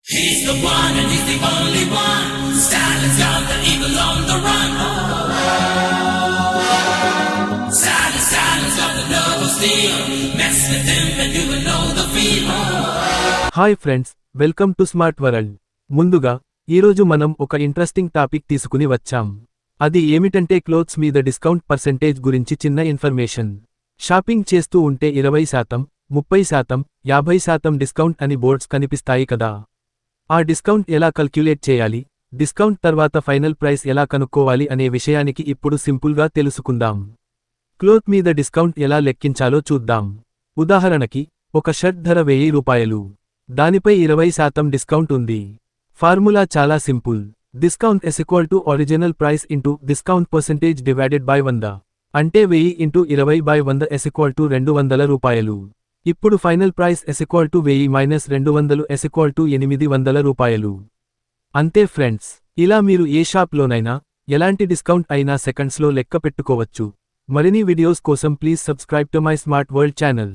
He's the one and he's the only one. Silence of the eagle on the run. Silence, silence of the love of steel. Mess with him and you will know the feel. Hi friends, welcome to smart world. ముందుగా ఈరోజు మనం ఒక interesting topic తీసుకుని వచ్చాం. అది ఏమిటంటే clothes మీద discount percentage గురించి చిన్న ఇన్ఫర్మేషన్. షాపింగ్ చేస్తూ ఉంటే 20%, 30%, 50% డిస్కౌంట్ అని బోర్డ్స్ కనిపిస్తాయి కదా. ఆ డిస్కౌంట్ ఎలా కల్క్యులేట్ చేయాలి, డిస్కౌంట్ తర్వాత ఫైనల్ ప్రైస్ ఎలా కనుక్కోవాలి అనే విషయానికి ఇప్పుడు సింపుల్గా తెలుసుకుందాం. క్లోత్ మీద డిస్కౌంట్ ఎలా లెక్కించాలో చూద్దాం. ఉదాహరణకి, ఒక షర్ట్ ధర 1000 రూపాయలు. దానిపై 20% డిస్కౌంట్ ఉంది. ఫార్ములా చాలా simple. Discount original price into discount percentage divided by 100. అంటే 1000 ఇంటూ 20/100 200 రూపాయలు. ఇప్పుడు ఫైనల్ ప్రైస్ 1000 మైనస్ 200 800 రూపాయలు. అంతే ఫ్రెండ్స్, ఇలా మీరు ఏ షాప్లోనైనా ఎలాంటి డిస్కౌంట్ అయినా సెకండ్స్లో లెక్క పెట్టుకోవచ్చు. మరిన్ని వీడియోస్ కోసం please subscribe to my smart world channel.